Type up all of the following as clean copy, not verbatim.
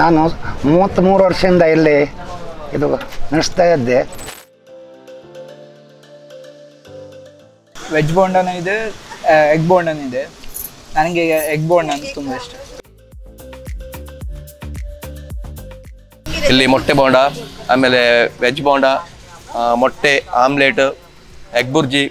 ನಾನು 33 ವರ್ಷದಿಂದ ಇಲ್ಲಿ ಇದು ನಡೆಸ್ತಾ ಇದ್ದೆ. ವೆಜ್ ಬೋಂಡನೂ ಇದೆ, ಎಗ್ ಬೋಂಡನೂ ಇದೆ. ನನಗೆ ಎಗ್ ಬೋಂಡ ಅಂತ ತುಂಬ ಇಷ್ಟ. ಇಲ್ಲಿ ಮೊಟ್ಟೆ ಬೋಂಡ, ಆಮೇಲೆ ವೆಜ್ ಬೋಂಡ, ಮೊಟ್ಟೆ ಆಮ್ಲೆಟ್, ಎಗ್ ಬುರ್ಜಿ.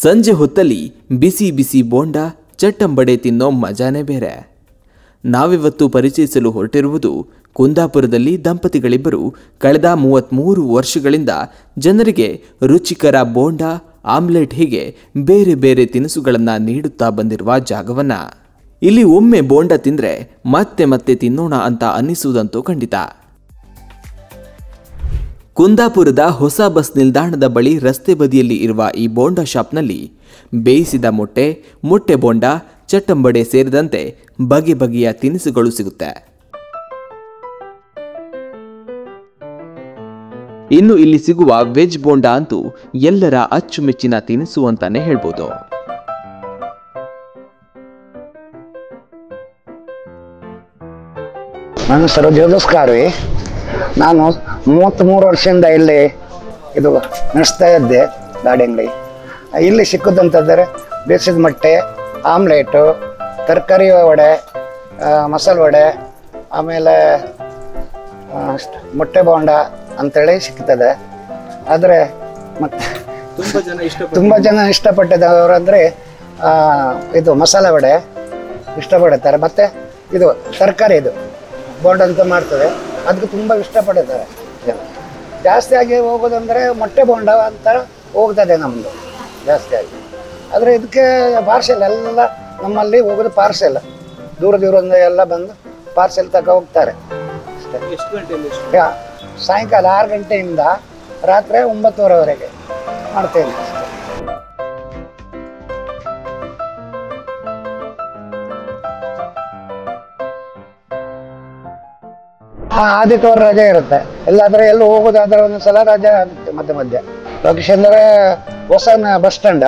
ಸಂಜೆ ಹೊತ್ತಲ್ಲಿ ಬಿಸಿ ಬಿಸಿ ಬೋಂಡ ಚಟ್ಟಂಬಡೆ ತಿನ್ನೋ ಮಜಾನೇ ಬೇರೆ. ನಾವಿವತ್ತು ಪರಿಚಯಿಸಲು ಹೊರಟಿರುವುದು ಕುಂದಾಪುರದಲ್ಲಿ ದಂಪತಿಗಳಿಬ್ಬರು ಕಳೆದ 33 ವರ್ಷಗಳಿಂದ ಜನರಿಗೆ ರುಚಿಕರ ಬೋಂಡ, ಆಮ್ಲೆಟ್ ಹೀಗೆ ಬೇರೆ ಬೇರೆ ತಿನಿಸುಗಳನ್ನು ನೀಡುತ್ತಾ ಬಂದಿರುವ ಜಾಗವನ್ನ. ಇಲ್ಲಿ ಒಮ್ಮೆ ಬೋಂಡ ತಿಂದರೆ ಮತ್ತೆ ಮತ್ತೆ ತಿನ್ನೋಣ ಅಂತ ಅನ್ನಿಸುವುದಂತೂ ಖಂಡಿತ. ಕುಂದಾಪುರದ ಹೊಸ ಬಸ್ ನಿಲ್ದಾಣದ ಬಳಿ ರಸ್ತೆ ಬದಿಯಲ್ಲಿ ಇರುವ ಈ ಬೋಂಡ ಶಾಪ್ನಲ್ಲಿ ಬೇಯಿಸಿದ ಮೊಟ್ಟೆ, ಮೊಟ್ಟೆ ಬೋಂಡ, ಚಟ್ಟಂಬಡೆ ಸೇರಿದಂತೆ ಬಗೆ ಬಗೆಯ ತಿನಿಸುಗಳು ಸಿಗುತ್ತೆ. ಇನ್ನು ಇಲ್ಲಿ ಸಿಗುವ ವೆಜ್ ಬೋಂಡ ಅಂತೂ ಎಲ್ಲರ ಅಚ್ಚುಮೆಚ್ಚಿನ ತಿನಿಸು ಅಂತಾನೆ ಹೇಳ್ಬೋದು. ನನ್ನ ಹೆಸರು ಜೋದಸ್ಕಾರ್ವಿ. ನಾನು 33 ವರ್ಷದಿಂದ ಇಲ್ಲಿ ಇದು ನಡೆಸ್ತಾ ಇದ್ದೆ ಗಾಡಿ ಅಂಗಡಿ. ಇಲ್ಲಿ ಸಿಕ್ಕುದಂತಂದರೆ ಬೇಯಿಸಿದ ಮೊಟ್ಟೆ, ಆಮ್ಲೆಟು, ತರಕಾರಿ ವಡೆ, ಮಸಾಲೆ ವಡೆ, ಆಮೇಲೆ ಮೊಟ್ಟೆ ಬೋಂಡ ಅಂಥೇಳಿ ಸಿಗ್ತದೆ. ಆದರೆ ಮತ್ತು ತುಂಬ ಜನ ಇಷ್ಟಪಟ್ಟಿದ್ದವರು ಅಂದರೆ ಇದು ಮಸಾಲೆ ವಡೆ ಇಷ್ಟಪಡುತ್ತಾರೆ. ಮತ್ತು ಇದು ತರಕಾರಿ ಇದು ಬೋಂಡ ಅಂತ ಮಾಡ್ತದೆ, ಅದಕ್ಕೆ ತುಂಬ ಇಷ್ಟಪಡುತ್ತಾರೆ ಜನ. ಜಾಸ್ತಿಯಾಗಿ ಹೋಗೋದಂದರೆ ಮೊಟ್ಟೆ ಬೋಂಡ ಅಂತ ಹೋಗ್ತದೆ ನಮ್ಮದು ಜಾಸ್ತಿಯಾಗಿ. ಆದರೆ ಇದಕ್ಕೆ ಪಾರ್ಸೆಲ್ ಎಲ್ಲ ನಮ್ಮಲ್ಲಿ ಹೋಗೋದು ಪಾರ್ಸೆಲ್, ದೂರ ದೂರದಿಂದ ಎಲ್ಲ ಬಂದು ಪಾರ್ಸೆಲ್ ತಗೋ ಹೋಗ್ತಾರೆ ಅಷ್ಟೇ. ಎಷ್ಟು ಗಂಟೆಯಲ್ಲಿ? ಸಾಯಂಕಾಲ 6 ಗಂಟೆಯಿಂದ ರಾತ್ರಿ 9:30ವರೆಗೆ ಮಾಡ್ತೇನೆ ಅಷ್ಟೇ. ಆದಿತ್ಯವಾರ ರಜೆ ಇರುತ್ತೆ. ಎಲ್ಲಾದ್ರೆ ಎಲ್ಲೂ ಹೋಗೋದಾದ್ರೆ ಒಂದೊಂದ್ಸಲ ರಜೆ ಆಗುತ್ತೆ ಮಧ್ಯೆ ಮಧ್ಯೆ. ಲೊಕೇಶನ್ ಅಂದರೆ ಹೊಸ ಬಸ್ ಸ್ಟ್ಯಾಂಡ್,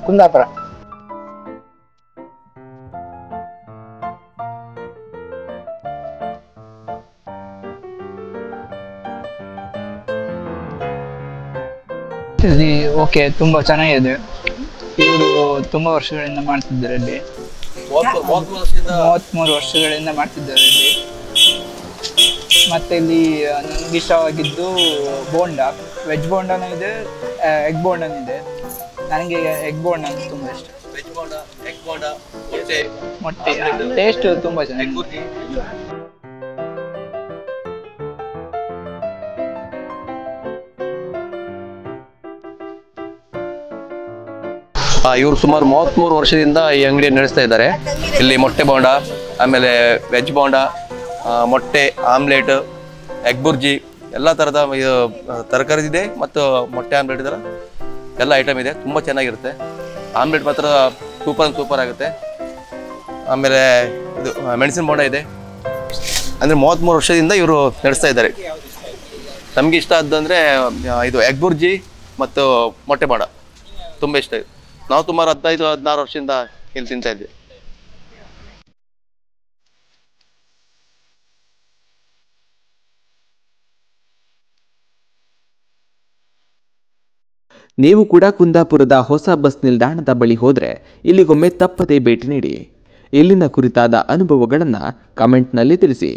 ಕುಂದಾಪುರ. ಓಕೆ, ತುಂಬ ಚೆನ್ನಾಗಿದೆ. ಇವರು ತುಂಬ ವರ್ಷಗಳಿಂದ ಮಾಡ್ತಿದ್ದಾರೆ ಇಲ್ಲಿ. 33 ವರ್ಷಗಳಿಂದ ಮಾಡ್ತಿದ್ದಾರೆ ಇಲ್ಲಿ. ಮತ್ತು ಇಲ್ಲಿ ನನಗೆ ಇಷ್ಟವಾಗಿದ್ದು ಬೋಂಡ, ವೆಜ್ ಬೋಂಡನೂ ಇದೆ, ಎಗ್ ಬೋಂಡನೂ ಇದೆ. ನನಗೆ ಎಗ್ ಬೋಂಡ ಅಂತ ತುಂಬ ಇಷ್ಟ. ವೆಜ್ ಬೋಂಡ, ಎಗ್ ಬೋಂಡ, ಮೊಟ್ಟೆ ಟೇಸ್ಟ್ ತುಂಬ ಚೆನ್ನಾಗಿ. ಇವರು ಸುಮಾರು 33 ವರ್ಷದಿಂದ ಈ ಅಂಗಡಿಯನ್ನು ನಡೆಸ್ತಾ ಇದ್ದಾರೆ. ಇಲ್ಲಿ ಮೊಟ್ಟೆ ಬೋಂಡ, ಆಮೇಲೆ ವೆಜ್ ಬೋಂಡ, ಮೊಟ್ಟೆ ಆಮ್ಲೆಟ್, ಎಗ್ ಬುರ್ಜಿ, ಎಲ್ಲ ಥರದ ತರಕಾರಿ ಇದೆ ಮತ್ತು ಮೊಟ್ಟೆ ಆಮ್ಲೆಟ್ ಥರ ಎಲ್ಲ ಐಟಮ್ ಇದೆ. ತುಂಬ ಚೆನ್ನಾಗಿರುತ್ತೆ. ಆಮ್ಲೆಟ್ ಮಾತ್ರ ಸೂಪರ್ ಆಗುತ್ತೆ. ಆಮೇಲೆ ಇದು ಮೆಣಸಿನ ಬೋಂಡ ಇದೆ. ಅಂದರೆ 33 ವರ್ಷದಿಂದ ಇವರು ನಡೆಸ್ತಾ ಇದ್ದಾರೆ. ನಮಗೆ ಇಷ್ಟ ಆದಂದರೆ ಇದು ಎಗ್ ಬುರ್ಜಿ ಮತ್ತು ಮೊಟ್ಟೆ ಬೋಂಡ ತುಂಬ ಇಷ್ಟ ಇದೆ. ನಾವು ಸುಮಾರು 15-16 ವರ್ಷದಿಂದ ಇಲ್ಲಿ ತಿಂತಾ ಇದ್ವಿ. ನೀವು ಕೂಡ ಕುಂದಾಪುರದ ಹೊಸ ಬಸ್ ನಿಲ್ದಾಣದ ಬಳಿ ಹೋದರೆ ಇಲ್ಲಿಗೊಮ್ಮೆ ತಪ್ಪದೇ ಭೇಟಿ ನೀಡಿ. ಇಲ್ಲಿನ ಕುರಿತಾದ ಅನುಭವಗಳನ್ನು ಕಮೆಂಟ್ನಲ್ಲಿ ತಿಳಿಸಿ.